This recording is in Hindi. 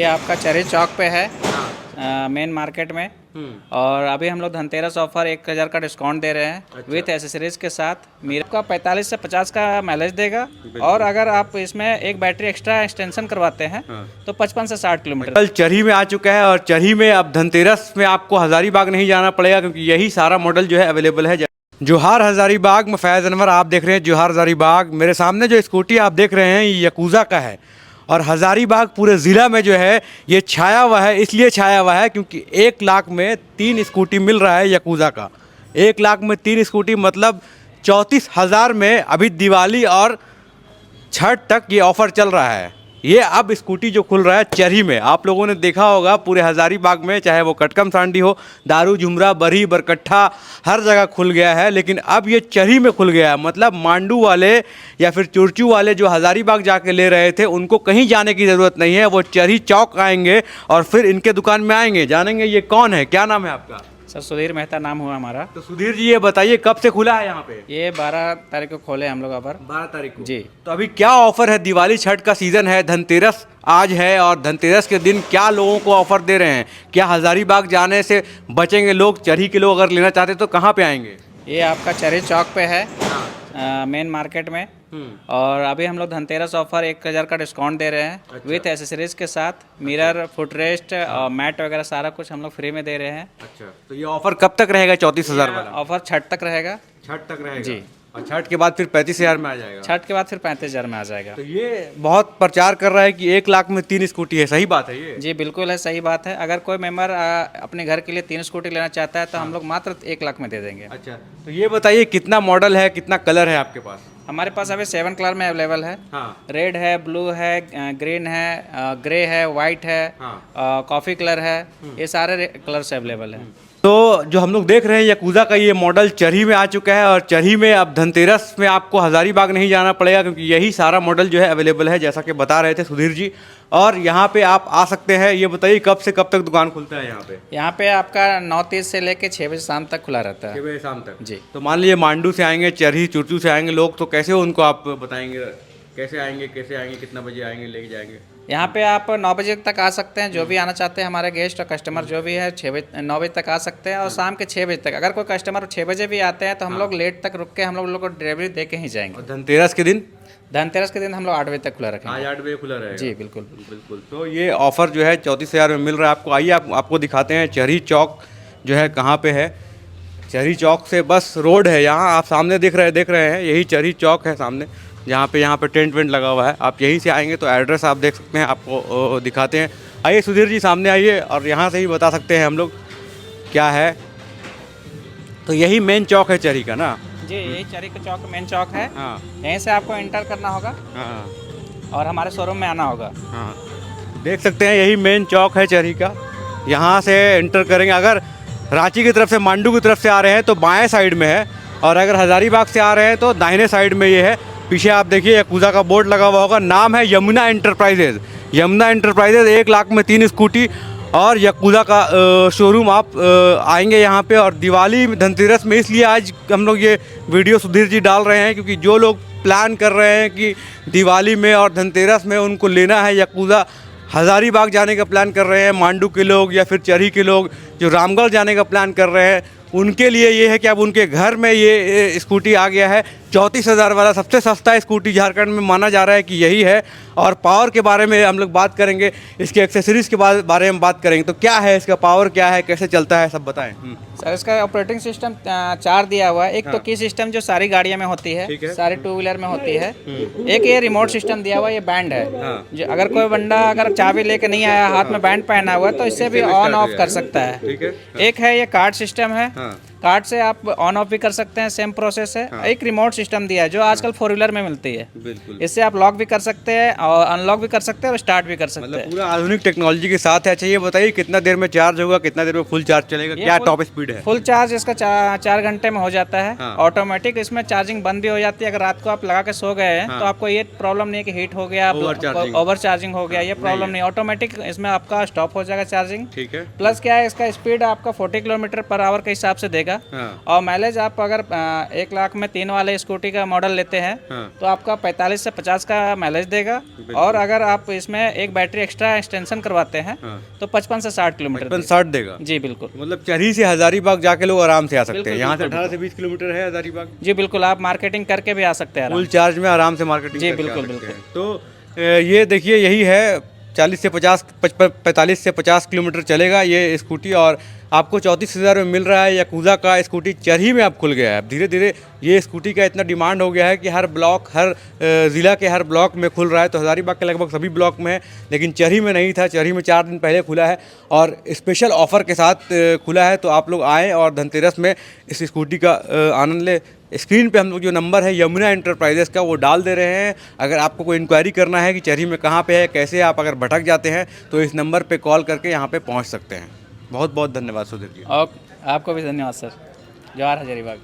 ये आपका चेरी चौक पे है, मेन मार्केट में। और अभी हम लोग धनतेरस ऑफर 1000 का डिस्काउंट दे रहे हैं विथ एसेसरीज के साथ। मेरा का 45 से 50 का माइलेज देगा। और अगर आप इसमें एक बैटरी एक्स्ट्रा एक्सटेंशन करवाते हैं तो 55 से 60 किलोमीटर। कल चरही में आ चुका है और चरही में अब धनतेरस में आपको हज़ारीबाग नहीं जाना पड़ेगा, क्योंकि यही सारा मॉडल जो है अवेलेबल है। जोहार हज़ारीबाग में फैज़ अनवर आप देख रहे हैं जोहार हज़ारीबाग। मेरे सामने जो स्कूटी आप देख रहे हैं ये यकूज़ा का है। और हज़ारीबाग पूरे ज़िला में जो है ये छाया हुआ है, इसलिए छाया हुआ है क्योंकि 1 लाख में 3 स्कूटी मिल रहा है यकूज़ा का। 1 लाख में 3 स्कूटी मतलब 34,000 में अभी दिवाली और छठ तक ये ऑफ़र चल रहा है। ये अब स्कूटी जो खुल रहा है चरही में, आप लोगों ने देखा होगा पूरे हज़ारीबाग में, चाहे वो कटकम सांडी हो, दारू झुमरा, बरही, बरकट्ठा, हर जगह खुल गया है। लेकिन अब ये चरही में खुल गया है, मतलब मांडू वाले या फिर चुरचू वाले जो हज़ारीबाग जाके ले रहे थे उनको कहीं जाने की ज़रूरत नहीं है। वो चरही चौक आएंगे और फिर इनके दुकान में आएंगे। जानेंगे ये कौन है, क्या नाम है आपका? सर सुधीर मेहता नाम हुआ हमारा। तो सुधीर जी ये बताइए कब से खुला है यहाँ पे? ये 12 तारीख को खोले हम लोग ऑफर। 12 तारीख को जी। तो अभी क्या ऑफर है? दिवाली छठ का सीज़न है, धनतेरस आज है और धनतेरस के दिन क्या लोगों को ऑफर दे रहे हैं? क्या हज़ारीबाग जाने से बचेंगे लोग? चरही के लोग अगर लेना चाहते तो कहाँ पे आएंगे? ये आपका चेरी चौक पे है, मेन मार्केट में। और अभी हम लोग धनतेरस ऑफर 1000 का डिस्काउंट दे रहे हैं विथ एसेसरीज के साथ। मिरर, फुटरेस्ट और मैट वगैरह सारा कुछ हम लोग फ्री में दे रहे हैं। अच्छा, तो ये ऑफर कब तक रहेगा? 34,000 वाला ऑफर छठ तक रहेगा। छठ तक रहेगा जी। और छठ के बाद फिर 35,000 में आ जाएगा। छठ के बाद फिर 35,000 में आ जाएगा। तो ये बहुत प्रचार कर रहा है कि 1 लाख में 3 स्कूटी है, सही बात है ये? जी बिल्कुल है, सही बात है। अगर कोई मेंबर अपने घर के लिए 3 स्कूटी लेना चाहता है तो हम लोग मात्र 1 लाख में दे देंगे। अच्छा, तो ये बताइए कितना मॉडल है, कितना कलर है आपके पास? हमारे पास अभी 7 कलर में अवेलेबल है। हाँ। रेड है, ब्लू है, ग्रीन है, ग्रे है, वाइट है, कॉफ़ी कलर है। ये सारे कलर्स अवेलेबल है। तो जो हम लोग देख रहे हैं यकूज़ा का ये मॉडल चरही में आ चुका है और चरही में अब धनतेरस में आपको हज़ारीबाग नहीं जाना पड़ेगा, क्योंकि यही सारा मॉडल जो है अवेलेबल है, जैसा कि बता रहे थे सुधीर जी। और यहाँ पे आप आ सकते हैं। ये बताइए कब से कब तक दुकान खुलता है यहाँ पे? यहाँ पे आपका 9:30 से लेके 6 बजे शाम तक खुला रहता है। 6 बजे शाम तक जी। तो मान लीजिए मांडू से आएंगे, चरही चुरचू से आएंगे लोग, तो कैसे उनको आप बताएंगे? कैसे आएंगे, कितना बजे आएंगे, लेके जाएंगे? यहाँ पे आप 9 बजे तक आ सकते हैं। जो भी आना चाहते हैं हमारे गेस्ट और कस्टमर जो भी है 9 बजे तक आ सकते हैं। और शाम के 6 बजे तक अगर कोई कस्टमर 6 बजे भी आते हैं तो हम लोग लेट तक रुक के हम लोग को डिलीवरी दे के ही जाएंगे। और धनतेरस के दिन? धनतेरस के दिन हम लोग 8 बजे तक खुला रखेंगे। आज 8 बजे खुला रहेगा? जी बिल्कुल बिल्कुल। तो ये ऑफ़र जो है 34,000 में मिल रहा है आपको। आइए आपको दिखाते हैं चरही चौक जो है कहाँ पे है। चरही चौक से बस रोड है, यहाँ आप सामने देख रहे हैं, यही चरही चौक है सामने, यहाँ पे टेंट वेंट लगा हुआ है। आप यहीं से आएंगे तो एड्रेस आप देख सकते हैं, आपको दिखाते हैं। आइए सुधीर जी सामने आइए और यहाँ से ही बता सकते हैं हम लोग क्या है। तो यही मेन चौक है चरही का ना? जी, यही चरही का चौक मेन चौक है। हाँ यहीं से आपको एंटर करना होगा और हमारे शोरूम में आना होगा। हाँ, देख सकते हैं यही मेन चौक है चरही का। यहाँ से एंटर करेंगे। अगर रांची की तरफ से, मांडू की तरफ से आ रहे हैं तो बाएं साइड में है, और अगर हज़ारीबाग से आ रहे हैं तो दाहिने साइड में ये है। पीछे आप देखिए यकूज़ा का बोर्ड लगा हुआ होगा, नाम है यमुना एंटरप्राइजेज़। यमुना एंटरप्राइजेज़ 1 लाख में 3 स्कूटी और यकूज़ा का शोरूम आप आएंगे यहाँ पे। और दिवाली धनतेरस में इसलिए आज हम लोग ये वीडियो सुधीर जी डाल रहे हैं क्योंकि जो लोग प्लान कर रहे हैं कि दिवाली में और धनतेरस में उनको लेना है यकूज़ा, हज़ारीबाग जाने का प्लान कर रहे हैं, मांडू के लोग या फिर चरही के लोग जो रामगढ़ जाने का प्लान कर रहे हैं, उनके लिए ये है कि अब उनके घर में ये स्कूटी आ गया है। 34,000 वाला सबसे सस्ता स्कूटी झारखंड में माना जा रहा है कि यही है। और पावर के बारे में हम लोग बात करेंगे, इसके एक्सेसरीज़ के बारे में बात करेंगे। तो क्या है इसका पावर, क्या है, कैसे चलता है, सब बताएं। सर इसका ऑपरेटिंग सिस्टम 4 दिया हुआ है। एक तो की सिस्टम जो सारी गाड़ियों में होती है, सारी 2 व्हीलर में होती है। एक ये रिमोट सिस्टम दिया हुआ है, ये बैंड है। जो अगर कोई बंदा अगर चाबी लेके नहीं आया, हाथ में बैंड पहना हुआ है तो इससे भी ऑन ऑफ कर सकता है। एक है ये कार्ड सिस्टम है, कार्ड से आप ऑन ऑफ भी कर सकते हैं, सेम प्रोसेस है। एक रिमोट सिस्टम दिया है जो आजकल 4 व्हीलर में मिलती है। इससे आप लॉक भी कर सकते हैं और अनलॉक भी कर सकते हैं और स्टार्ट भी कर सकते हैं। मतलब पूरा आधुनिक टेक्नोलॉजी के साथ है। अच्छा ये बताइए कितना देर में चार्ज होगा, कितना देर में फुल चार्ज चलेगा, क्या टॉप स्पीड है? फुल चार्ज इसका 4 घंटे में हो जाता है ऑटोमेटिक। इसमें चार्जिंग बंद भी हो जाती है। अगर रात को आप लगा के सो गए हैं तो आपको ये प्रॉब्लम नहीं है कि हीट हो गया, ओवर चार्जिंग हो गया, ये प्रॉब्लम नहीं। ऑटोमेटिक इसमें आपका स्टॉप हो जाएगा चार्जिंग। ठीक है। प्लस क्या है, इसका स्पीड आपका 40 किलोमीटर पर आवर के हिसाब से देगा। का। हाँ। और माइलेज आप अगर 1 लाख में 3 वाले स्कूटी का मॉडल लेते हैं तो आपका 45 से 50 का माइलेज देगा। और अगर आप इसमें एक बैटरी एक्स्ट्रा एक्सटेंशन करवाते हैं तो 55 से 60 किलोमीटर 60 देगा। जी बिल्कुल। मतलब चरही से हजारीबाग जाके लोग आराम से आ सकते हैं। यहाँ से 18 से 20 किलोमीटर है हजारीबाग। जी बिल्कुल, आप मार्केटिंग करके भी आ सकते हैं फुल चार्ज में आराम से मार्केटिंग जी करके आ बिल्कुल सकते हैं। बिल्कुल। तो ये देखिए यही है 40 से 50 45 से 50 किलोमीटर चलेगा ये स्कूटी और आपको 34,000 में मिल रहा है। याकुजा का स्कूटी चरही में अब खुल गया है। अब धीरे धीरे ये स्कूटी का इतना डिमांड हो गया है कि हर ब्लॉक हर ज़िला के हर ब्लॉक में खुल रहा है। तो हज़ारीबाग के लगभग सभी ब्लॉक में है, लेकिन चरही में नहीं था। चरही में 4 दिन पहले खुला है और स्पेशल ऑफ़र के साथ खुला है। तो आप लोग आएँ और धनतेरस में इस स्कूटी का आनंद लें। स्क्रीन पे हम लोग जो नंबर है यमुना एंटरप्राइजेस का वो डाल दे रहे हैं। अगर आपको कोई इंक्वायरी करना है कि चरही में कहाँ पे है, कैसे आप अगर भटक जाते हैं तो इस नंबर पे कॉल करके यहाँ पे पहुँच सकते हैं। बहुत बहुत धन्यवाद सुधीर जी। और आपको भी धन्यवाद सर। जवाहर हजारीबाग।